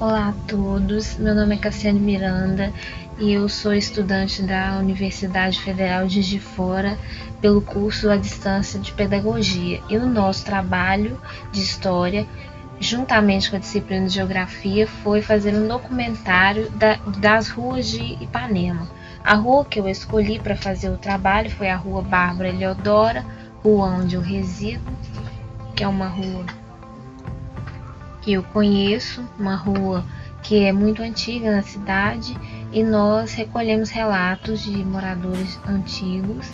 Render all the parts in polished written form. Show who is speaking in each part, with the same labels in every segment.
Speaker 1: Olá a todos, meu nome é Cassiane Miranda e eu sou estudante da Universidade Federal de Juiz de Fora pelo curso à distância de Pedagogia. E o nosso trabalho de História, juntamente com a disciplina de Geografia, foi fazer um documentário das ruas de Ipanema. A rua que eu escolhi para fazer o trabalho foi a Rua Bárbara Eleodora, rua onde eu resido, que é uma rua que eu conheço, uma rua que é muito antiga na cidade, e nós recolhemos relatos de moradores antigos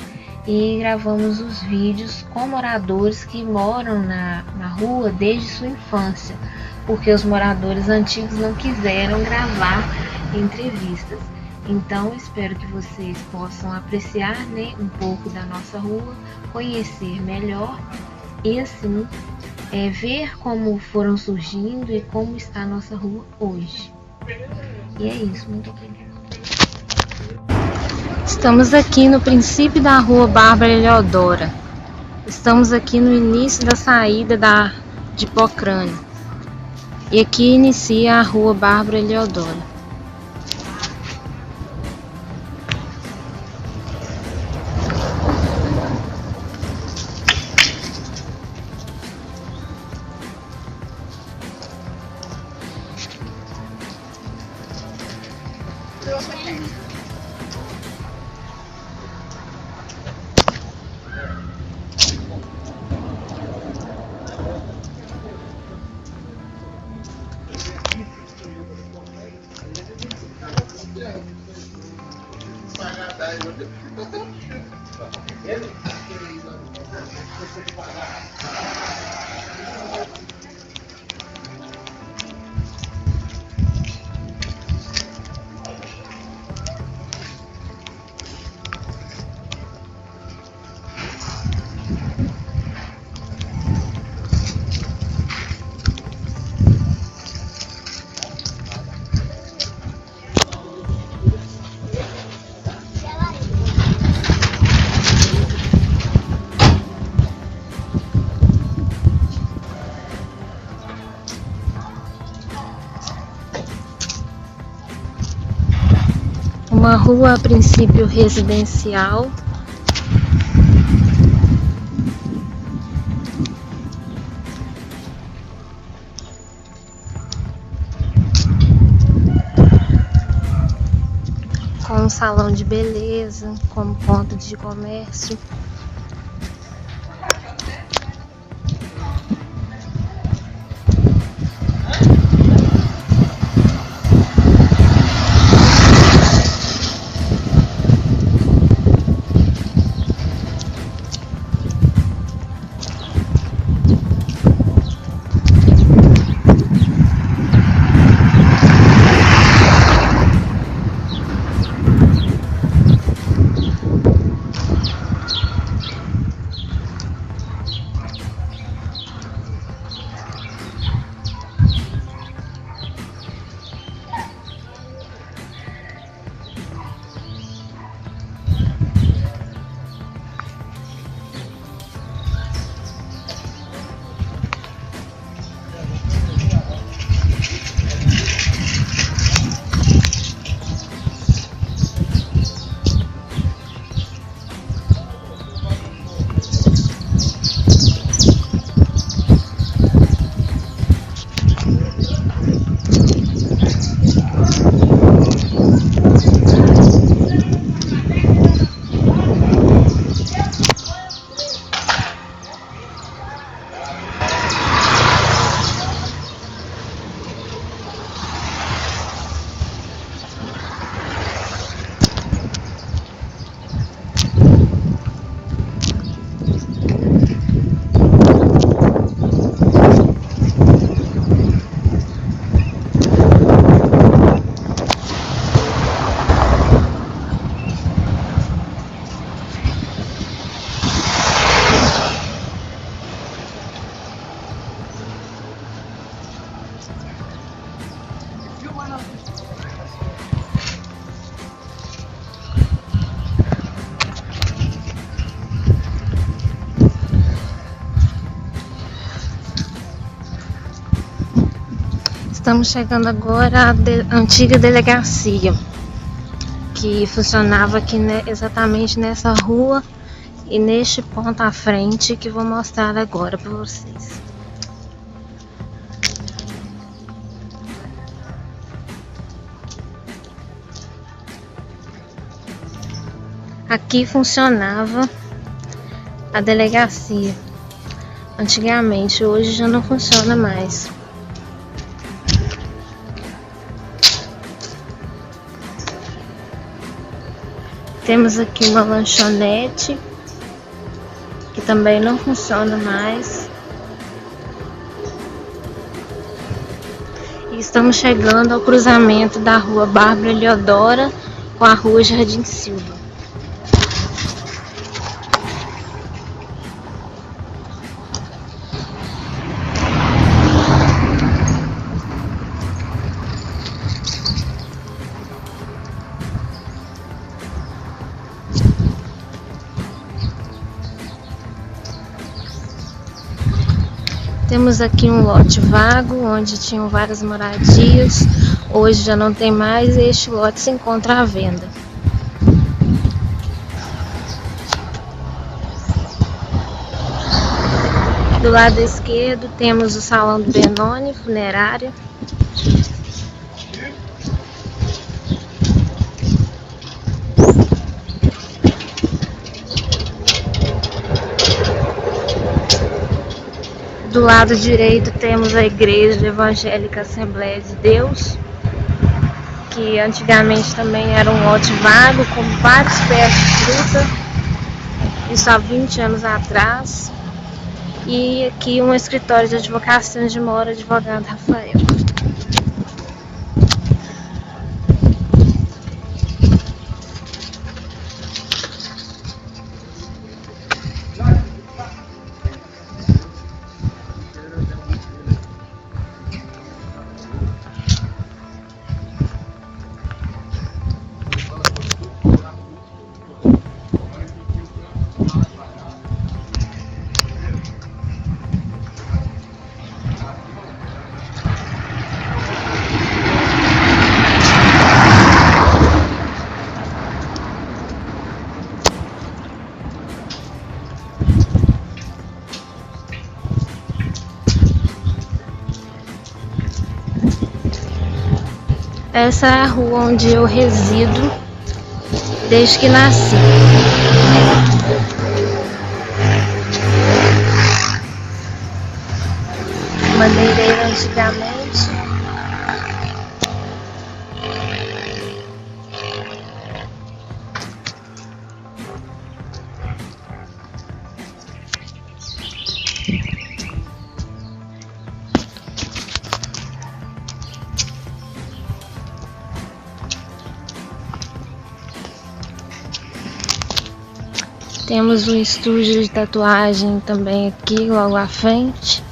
Speaker 1: e gravamos os vídeos com moradores que moram na rua desde sua infância, porque os moradores antigos não quiseram gravar entrevistas. Então, espero que vocês possam apreciar, né, um pouco da nossa rua, conhecer melhor e assim ver como foram surgindo e como está a nossa rua hoje. E é isso, muito obrigada. Estamos aqui no princípio da Rua Bárbara Eleodora. Estamos aqui no início da saída de Pocrane. E aqui inicia a Rua Bárbara Eleodora. Uma rua a princípio residencial, com um salão de beleza, como ponto de comércio. Estamos chegando agora à antiga delegacia, que funcionava aqui exatamente nessa rua e neste ponto à frente, que vou mostrar agora para vocês. Aqui funcionava a delegacia antigamente, hoje já não funciona mais. Temos aqui uma lanchonete que também não funciona mais. E estamos chegando ao cruzamento da rua Bárbara Eliodora com a rua Jardim Silva. Temos aqui um lote vago, onde tinham várias moradias. Hoje já não tem mais e este lote se encontra à venda. Do lado esquerdo temos o salão do Benoni, funerária. Do lado direito temos a Igreja Evangélica Assembleia de Deus, que antigamente também era um lote vago com vários pés de fruta, isso há 20 anos atrás. E aqui um escritório de advocacia onde mora o advogado Rafael. Essa é a rua onde eu resido desde que nasci. Madeireira antigamente. Temos um estúdio de tatuagem também aqui, logo à frente.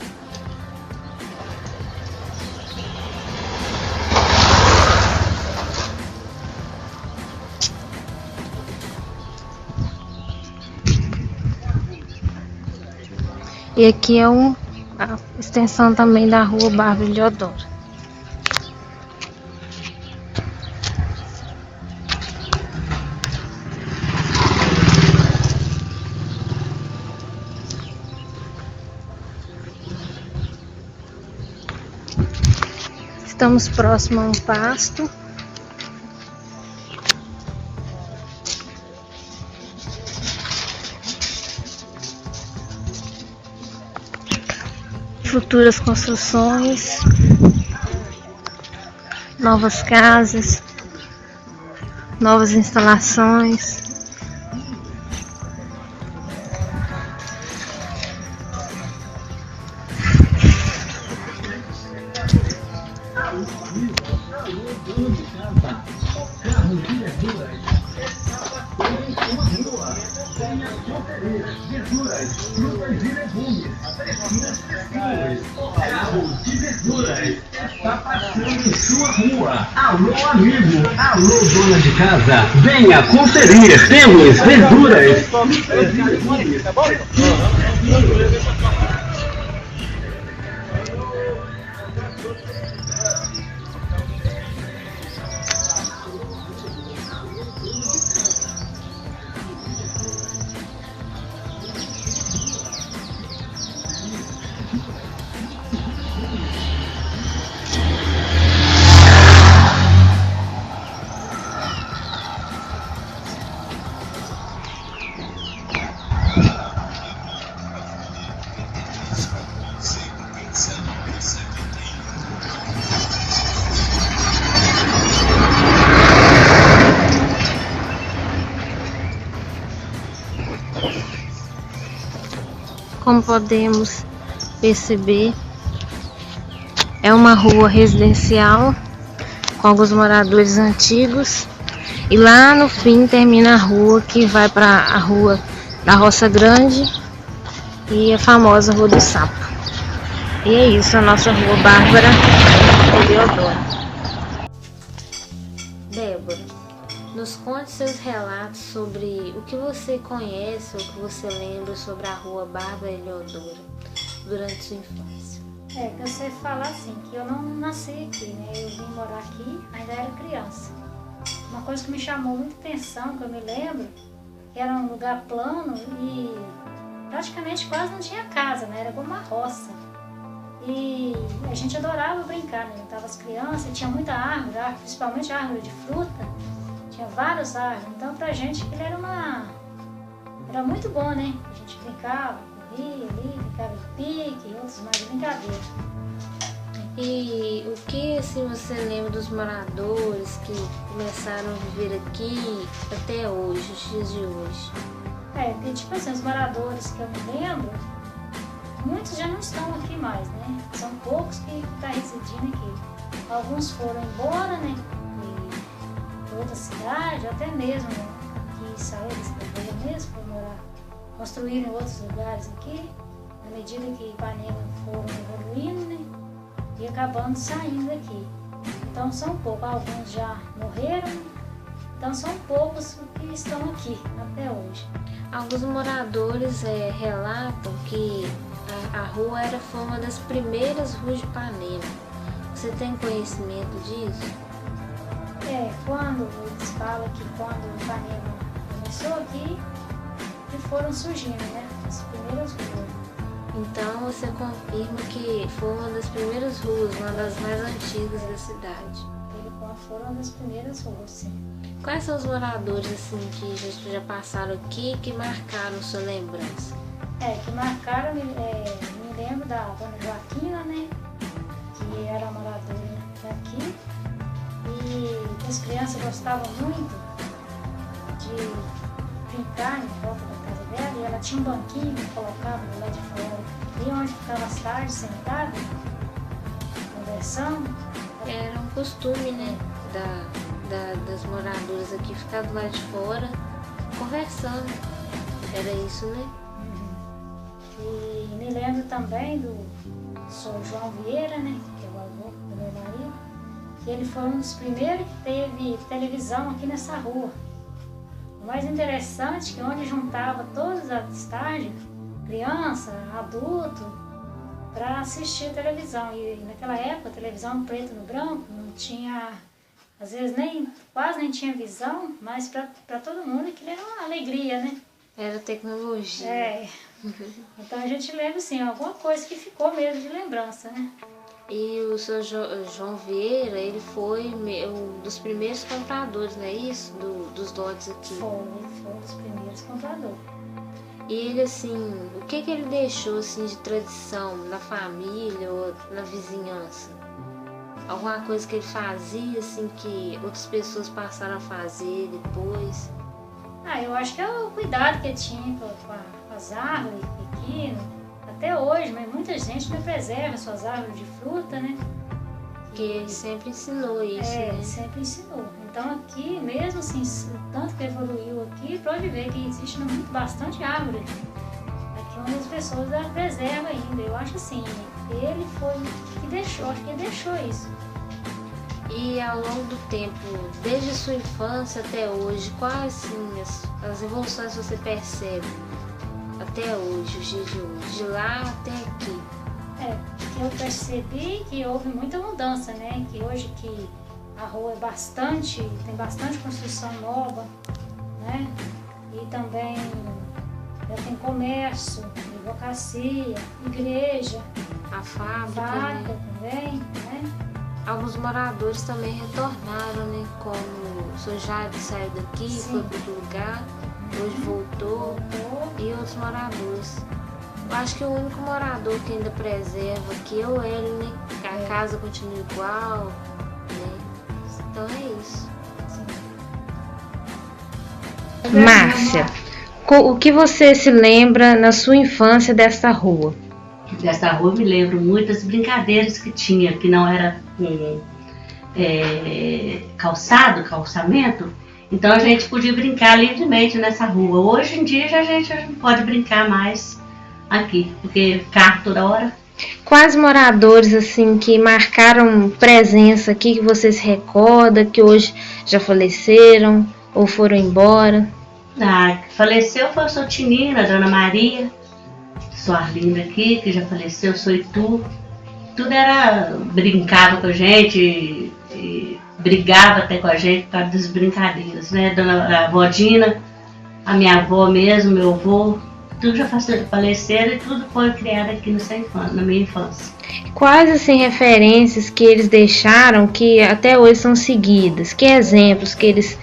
Speaker 1: E aqui é a extensão também da rua Bárbara Eliodora. Estamos próximo a um pasto. Futuras construções, novas casas, novas instalações.
Speaker 2: Está passando em sua rua. Alô, amigo. Alô, dona de casa. Venha conferir. Temos verduras.
Speaker 1: como podemos perceber, é uma rua residencial com alguns moradores antigos. E lá no fim termina a rua que vai para a rua da Roça Grande e a famosa Rua do Sapo. E é isso, a nossa rua Bárbara Eliodoro. Débora, nos conte seus relatos sobre o que você conhece ou que você lembra sobre a rua Bárbara Eliodoro durante sua infância.
Speaker 3: Que eu sei falar assim, que eu não nasci aqui, né? Eu vim morar aqui, ainda era criança. Uma coisa que me chamou muita atenção, que eu me lembro, que era um lugar plano e praticamente quase não tinha casa, né? Era como uma roça. E a gente adorava brincar, né? Juntava as crianças, e tinha muita árvore, principalmente árvore de fruta. Tinha várias árvores, então pra gente aquilo era muito bom, né? A gente brincava, corria ali, brincava de pique e outros mais brincadeiras.
Speaker 1: E o que assim, você lembra dos moradores que começaram a viver aqui até hoje, os dias de hoje?
Speaker 3: Porque tipo assim, os moradores que eu me lembro, muitos já não estão aqui mais, né? São poucos que estão residindo aqui. Alguns foram embora, né? Para outra cidade, até mesmo que saíram da cidade mesmo, para morar, construíram em outros lugares aqui, na medida que Ipanema foram evoluindo, né? E acabando saindo daqui. Então são poucos, alguns já morreram, então são poucos que estão aqui até hoje.
Speaker 1: Alguns moradores relatam que a rua foi uma das primeiras ruas de Ipanema. Você tem conhecimento disso?
Speaker 3: Quando eles falam que quando Ipanema começou aqui, que foram surgindo, né? As primeiras ruas.
Speaker 1: Então você confirma que foi uma das primeiras ruas, uma das mais antigas da cidade.
Speaker 3: Foram uma das primeiras ruas, sim.
Speaker 1: Quais são os moradores assim que já passaram aqui que marcaram sua lembrança?
Speaker 3: Que marcaram, me lembro da dona Joaquina, né? Que era moradora daqui. E as crianças gostavam muito de brincar em volta da casa dela, e ela tinha um banquinho que colocava do lado de fora, e onde ficava as tardes sentada, conversando.
Speaker 1: Era um costume, né, das moradoras aqui ficar do lado de fora, conversando. Era isso, né?
Speaker 3: E me lembro também do Sr. João Vieira, né, que é o avô do meu marido, que ele foi um dos primeiros que teve televisão aqui nessa rua. O mais interessante é que onde juntava todas as tardes, criança, adulto, para assistir televisão. E naquela época, televisão preto no branco, não tinha, às vezes quase nem tinha visão, mas para todo mundo aquilo era uma alegria, né?
Speaker 1: Era tecnologia.
Speaker 3: Então a gente lembra assim, alguma coisa que ficou mesmo de lembrança, né?
Speaker 1: E o seu João Vieira, ele foi um dos primeiros compradores, não é isso? Dos lotes aqui.
Speaker 3: Foi um dos primeiros compradores.
Speaker 1: E ele, assim, o que ele deixou, assim, de tradição na família ou na vizinhança? Alguma coisa que ele fazia, assim, que outras pessoas passaram a fazer depois?
Speaker 3: Eu acho que é o cuidado que ele tinha com as árvores pequenas. Até hoje, mas muita gente não preserva suas árvores de fruta, né?
Speaker 1: Que ele sempre ensinou isso, né?
Speaker 3: Sempre ensinou. Então aqui, mesmo assim, tanto que evoluiu aqui, pode ver que existe bastante árvore. Aqui onde as pessoas preservam ainda. Eu acho assim, ele foi que deixou, acho que ele deixou isso.
Speaker 1: E ao longo do tempo, desde a sua infância até hoje, quais assim, as evoluções você percebe até hoje, os dias de hoje, de lá até aqui?
Speaker 3: Que eu percebi que houve muita mudança, né? Que hoje que a rua tem bastante construção nova, né? E também já tem comércio, advocacia, igreja,
Speaker 1: a fábrica
Speaker 3: né? Também, né?
Speaker 1: Alguns moradores também retornaram, né? Como o Sr. Jade saiu daqui,
Speaker 3: Sim.
Speaker 1: foi para outro lugar, hoje voltou, e outros moradores. Eu acho que o único morador que ainda preserva aqui é o Hélio, né? A casa continua igual, né? Então é isso. Márcia, O que você se lembra na sua infância dessa rua?
Speaker 4: Dessa rua eu me lembro muitas brincadeiras que tinha, que não era calçamento, então a gente podia brincar livremente nessa rua. Hoje em dia a gente não pode brincar mais aqui, porque carro toda hora.
Speaker 1: Quais moradores assim que marcaram presença aqui que você se recorda, que hoje já faleceram ou foram embora?
Speaker 4: Faleceu foi a Sotinina, a Dona Maria, sou Arlinda aqui, que já faleceu, sou Itu. Tudo era, brincava com a gente, e brigava até com a gente por causa das brincadeiras, né? A avó Dina, a minha avó mesmo, meu avô, tudo já faleceram e tudo foi criado aqui na minha infância.
Speaker 1: Quais assim referências que eles deixaram que até hoje são seguidas? Que exemplos que eles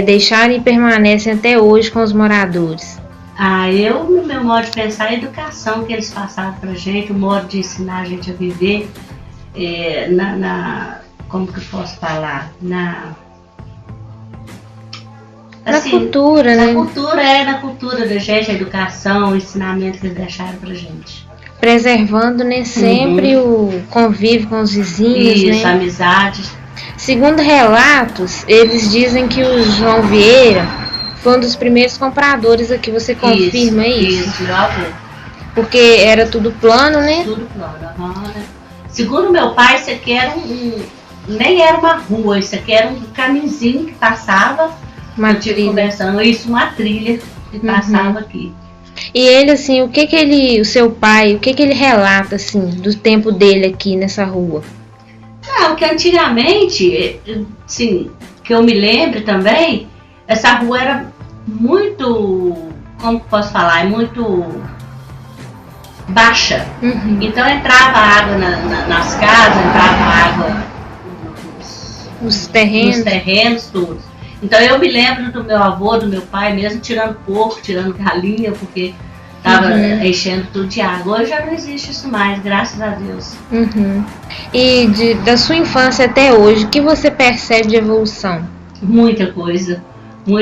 Speaker 1: deixaram e permanecem até hoje com os moradores?
Speaker 4: No meu modo de pensar, a educação que eles passaram pra gente, o modo de ensinar a gente a viver, como que eu posso falar?
Speaker 1: Assim, na cultura, né?
Speaker 4: Na cultura da gente, a educação, o ensinamento que eles deixaram pra gente.
Speaker 1: Preservando, né, sempre o convívio com os vizinhos,
Speaker 4: isso,
Speaker 1: né?
Speaker 4: Amizades.
Speaker 1: Segundo relatos, eles dizem que o João Vieira foi um dos primeiros compradores aqui. Você confirma isso?
Speaker 4: Isso, meu avô.
Speaker 1: Porque era tudo plano, né?
Speaker 4: Tudo plano. Segundo meu pai, isso aqui era nem era uma rua, isso aqui era um caminhozinho que passava.
Speaker 1: Uma trilha.
Speaker 4: Conversando, uma trilha que passava aqui.
Speaker 1: E ele, assim, o seu pai, o que ele relata, assim, do tempo dele aqui nessa rua?
Speaker 4: Que antigamente, assim, que eu me lembro também, essa rua era muito, como que posso falar, muito baixa. Então entrava água nas casas, entrava água
Speaker 1: nos terrenos,
Speaker 4: tudo. Então eu me lembro do meu avô, do meu pai mesmo, tirando porco, tirando galinha, porque estava enchendo tudo de água. Hoje já não existe isso mais, graças a Deus.
Speaker 1: E da sua infância até hoje, o que você percebe de evolução?
Speaker 4: Muita coisa, que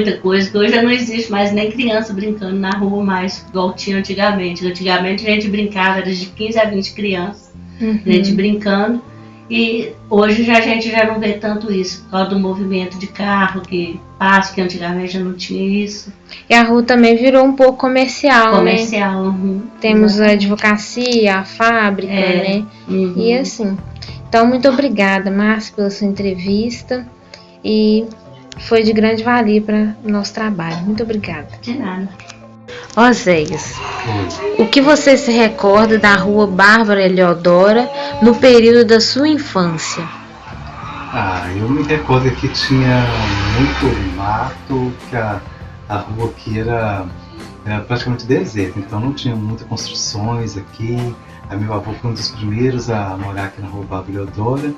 Speaker 4: hoje já não existe mais nem criança brincando na rua mais, igual tinha antigamente. Antigamente a gente brincava, era de 15 a 20 crianças, a gente brincando. E hoje a gente já não vê tanto isso, por causa do movimento de carro que passa, que antigamente já não tinha isso.
Speaker 1: E a rua também virou um pouco comercial, né? Temos a advocacia, a fábrica, né? E assim. Então, muito obrigada, Márcia, pela sua entrevista. E foi de grande valia para o nosso trabalho. Muito obrigada.
Speaker 4: De nada.
Speaker 1: Oséias, o que você se recorda da rua Bárbara Eleodora no período da sua infância?
Speaker 5: Eu me recordo que tinha muito mato, que a rua aqui era praticamente deserta, então não tinha muitas construções aqui. Meu avô foi um dos primeiros a morar aqui na rua Bárbara Eleodora,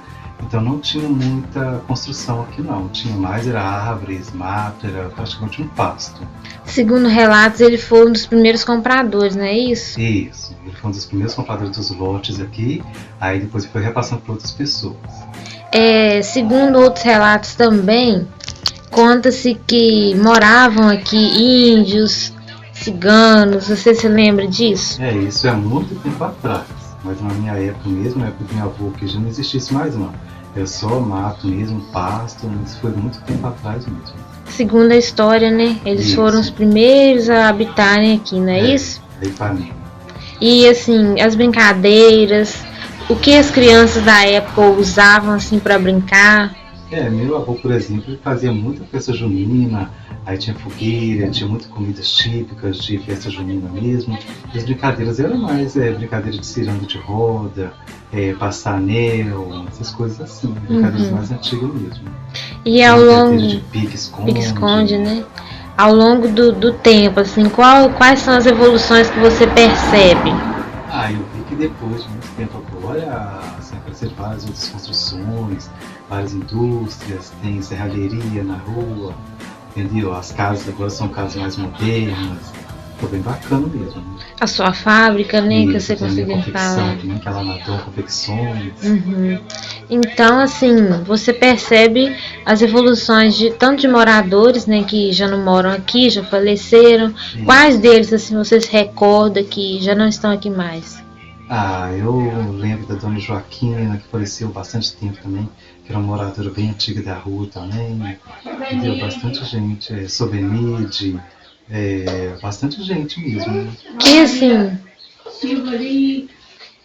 Speaker 5: então não tinha muita construção aqui não, tinha mais era árvores, mato, era praticamente um pasto.
Speaker 1: Segundo relatos, ele foi um dos primeiros compradores, não é isso?
Speaker 5: Isso, ele foi um dos primeiros compradores dos lotes aqui, aí depois foi repassando para outras pessoas.
Speaker 1: Segundo outros relatos também, conta-se que moravam aqui índios, ciganos, você se lembra disso?
Speaker 5: Isso é muito tempo atrás, mas na minha época mesmo, na época do meu avô, que já não existisse mais não. É só mato mesmo, pasto, mas foi muito tempo atrás mesmo.
Speaker 1: Segundo a história, né? Eles foram os primeiros a habitarem aqui, não é isso?
Speaker 5: Ipanema.
Speaker 1: E assim, as brincadeiras, o que as crianças da época usavam assim para brincar?
Speaker 5: Meu avô, por exemplo, ele fazia muita festa junina, aí tinha fogueira, tinha muitas comidas típicas de festa junina mesmo. As brincadeiras eram mais brincadeira de ciranda de roda, passar anel, essas coisas assim, brincadeiras mais antigas mesmo.
Speaker 1: E ao longo
Speaker 5: de pique-esconde,
Speaker 1: né? Ao longo do tempo, assim, quais são as evoluções que você percebe?
Speaker 5: Eu vi que depois de muito tempo agora, assim, apareceram várias outras construções, várias indústrias, tem serralheria na rua, entendeu? As casas agora são casas mais modernas, ficou bem bacana mesmo.
Speaker 1: A sua fábrica, né, que você
Speaker 5: Tem a
Speaker 1: conseguiu
Speaker 5: confecção
Speaker 1: falar.
Speaker 5: também, que ela nadou confecções.
Speaker 1: Então, assim, você percebe as evoluções de tanto de moradores, né, que já não moram aqui, já faleceram. Quais deles, assim, você se recorda que já não estão aqui mais?
Speaker 5: Eu lembro da Dona Joaquina, que faleceu bastante tempo também, que era uma moradora bem antiga da rua também. E deu bastante gente, Sobenide, bastante gente mesmo. Né?
Speaker 1: Que, assim,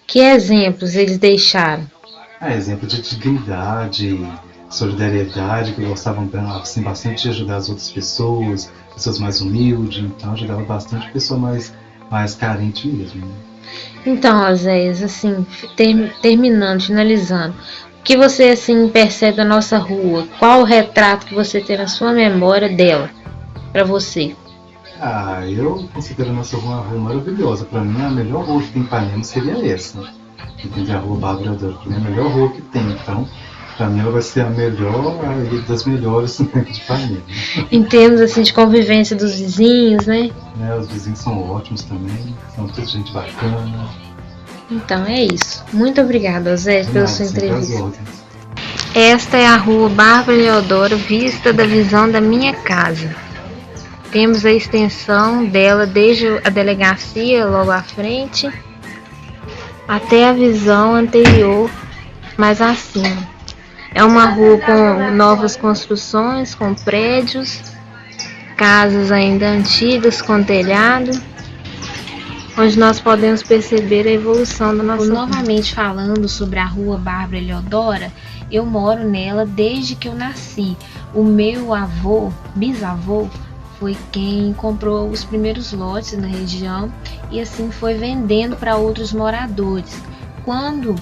Speaker 1: que exemplos eles deixaram?
Speaker 5: Exemplo de dignidade, solidariedade, que gostavam assim, bastante de ajudar as outras pessoas mais humildes, então ajudava bastante pessoa mais carente mesmo. Né?
Speaker 1: Então, Oséias, assim, terminando, finalizando, o que você, assim, percebe da nossa rua? Qual o retrato que você tem na sua memória dela, para você?
Speaker 5: Eu considero a nossa rua uma rua maravilhosa. Para mim, a melhor rua que tem em Ipanema seria essa. Entende? A rua Bárbara Leodoro. Para mim, é a melhor rua que tem. Então, para mim, ela vai ser a melhor e das melhores de Ipanema.
Speaker 1: Em termos, assim, de convivência dos vizinhos, né?
Speaker 5: Os vizinhos são ótimos também. São toda gente bacana.
Speaker 1: Então, é isso. Muito obrigada, Zé, pela sua entrevista.
Speaker 5: Ordens.
Speaker 1: Esta é a rua Bárbara Leodoro, vista da visão da minha casa. Temos a extensão dela desde a delegacia, logo à frente, até a visão anterior, mais acima. É uma rua com novas construções, com prédios, casas ainda antigas com telhado, onde nós podemos perceber a evolução da nossa rua. Novamente falando sobre a rua Bárbara Eleodora, eu moro nela desde que eu nasci. O meu avô, bisavô, foi quem comprou os primeiros lotes na região e assim foi vendendo para outros moradores. Quando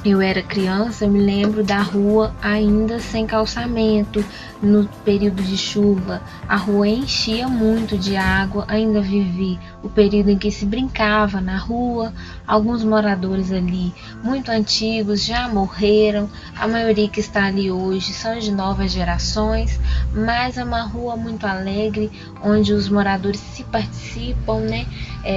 Speaker 1: eu era criança, eu me lembro da rua ainda sem calçamento, no período de chuva, a rua enchia muito de água, ainda vivi o período em que se brincava na rua, alguns moradores ali muito antigos já morreram, a maioria que está ali hoje são de novas gerações, mas é uma rua muito alegre, onde os moradores se participam, né,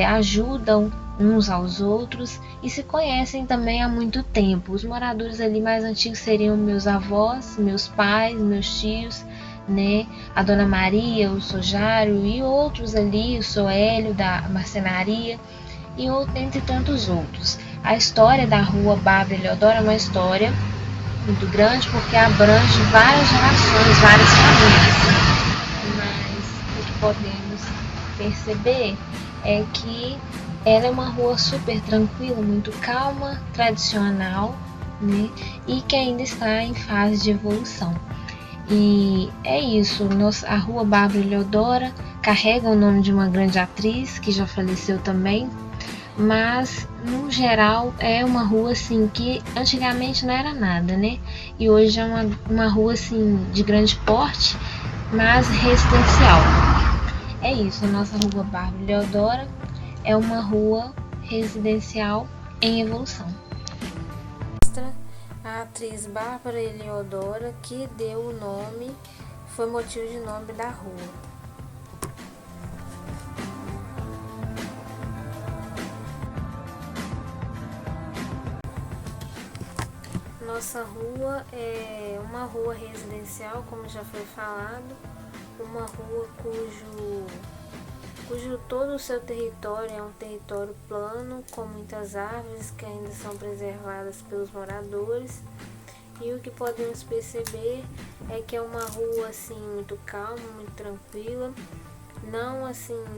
Speaker 1: ajudam uns aos outros e se conhecem também há muito tempo. Os moradores ali mais antigos seriam meus avós, meus pais, meus tios, né? A Dona Maria, o Sojário e outros ali, o Soélio da marcenaria e entre tantos outros. A história da rua Bárbara Eleodoro é uma história muito grande porque abrange várias gerações, várias famílias. Mas o que podemos perceber é que ela é uma rua super tranquila, muito calma, tradicional, né? E que ainda está em fase de evolução. E é isso, a rua Bárbara Eleodora carrega o nome de uma grande atriz que já faleceu também, mas no geral é uma rua assim que antigamente não era nada, né? E hoje é uma rua assim de grande porte, mas residencial. É isso, a nossa rua Bárbara Eleodora é uma rua residencial em evolução. A atriz Bárbara Eleodora, que deu o nome, foi motivo de nome da rua. Nossa rua é uma rua residencial, como já foi falado, uma rua cujo todo o seu território é um território plano, com muitas árvores que ainda são preservadas pelos moradores. E o que podemos perceber é que é uma rua assim muito calma, muito tranquila.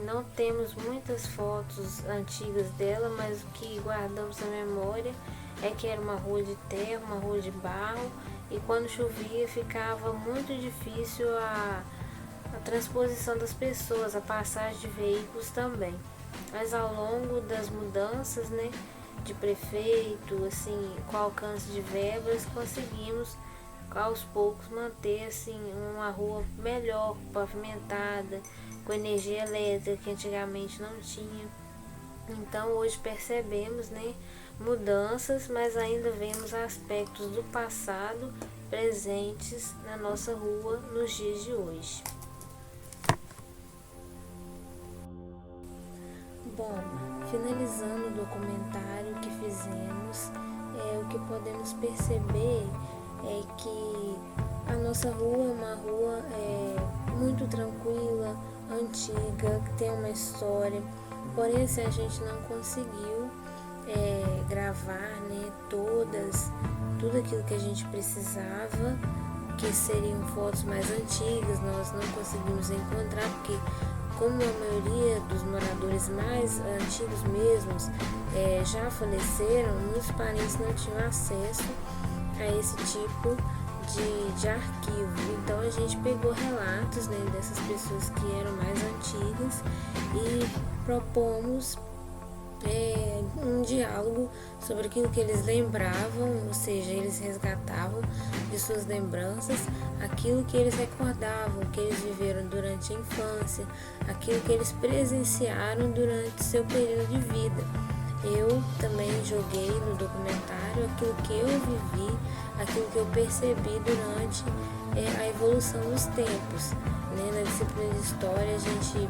Speaker 1: Não temos muitas fotos antigas dela, mas o que guardamos na memória é que era uma rua de terra, uma rua de barro, e quando chovia ficava muito difícil a transposição das pessoas, a passagem de veículos também. Mas ao longo das mudanças, né, de prefeito, assim, com alcance de verbas, conseguimos aos poucos manter assim uma rua melhor, pavimentada, com energia elétrica que antigamente não tinha. Então hoje percebemos, né, mudanças, mas ainda vemos aspectos do passado presentes na nossa rua nos dias de hoje. Bom, finalizando o documentário que fizemos, o que podemos perceber é que a nossa rua é uma rua muito tranquila, antiga, que tem uma história, porém assim, a gente não conseguiu gravar, né, tudo aquilo que a gente precisava, que seriam fotos mais antigas, nós não conseguimos encontrar, porque como a maioria dos moradores mais antigos mesmos já faleceram, muitos parentes não tinham acesso a esse tipo de arquivo. Então a gente pegou relatos, né, dessas pessoas que eram mais antigas e propomos um diálogo sobre aquilo que eles lembravam, ou seja, eles resgatavam de suas lembranças aquilo que eles recordavam, que eles viveram durante a infância, aquilo que eles presenciaram durante seu período de vida. Eu também joguei no documentário aquilo que eu vivi, aquilo que eu percebi durante a evolução dos tempos. Né? Na disciplina de História a gente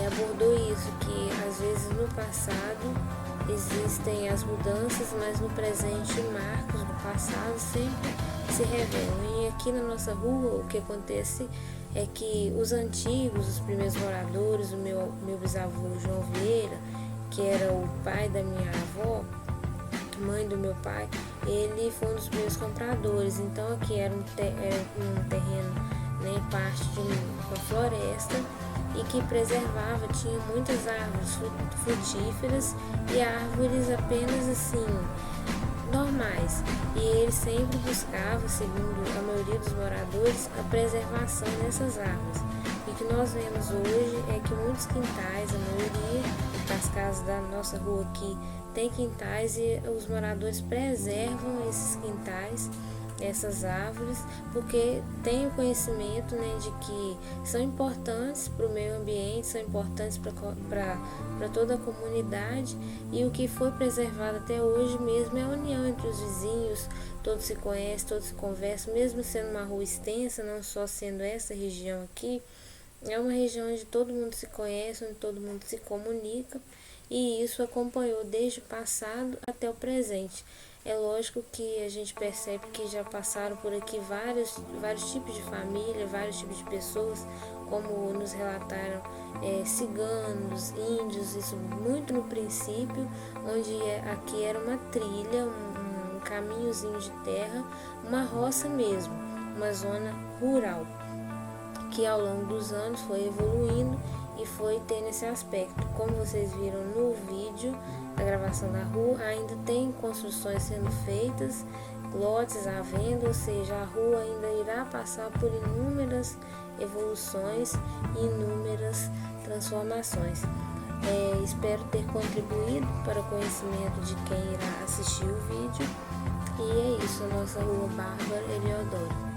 Speaker 1: abordou isso, que às vezes no passado existem as mudanças, mas no presente marcos do passado sempre se revelam. E aqui na nossa rua o que acontece é que os antigos, os primeiros moradores, o meu bisavô João Vieira, que era o pai da minha avó, mãe do meu pai, ele foi um dos primeiros compradores. Então aqui era um terreno, né, parte de uma floresta, e que preservava, tinha muitas árvores frutíferas e árvores apenas assim, normais. E ele sempre buscava, segundo a maioria dos moradores, a preservação dessas árvores. E o que nós vemos hoje é que muitos quintais, a maioria das casas da nossa rua aqui tem quintais, e os moradores preservam esses quintais, essas árvores, porque tem o conhecimento, né, de que são importantes para o meio ambiente, são importantes para toda a comunidade, e o que foi preservado até hoje mesmo é a união entre os vizinhos, todos se conhecem, todos se conversam, mesmo sendo uma rua extensa, não só sendo essa região aqui, é uma região onde todo mundo se conhece, onde todo mundo se comunica, e isso acompanhou desde o passado até o presente. É lógico que a gente percebe que já passaram por aqui vários tipos de família, vários tipos de pessoas, como nos relataram ciganos, índios, isso muito no princípio, onde aqui era uma trilha, um caminhozinho de terra, uma roça mesmo, uma zona rural, que ao longo dos anos foi evoluindo e foi tendo esse aspecto. Como vocês viram no vídeo da gravação da rua, ainda tem construções sendo feitas, lotes à venda, ou seja, a rua ainda irá passar por inúmeras evoluções e inúmeras transformações. Espero ter contribuído para o conhecimento de quem irá assistir o vídeo. E é isso, a nossa rua Bárbara Heliodoro.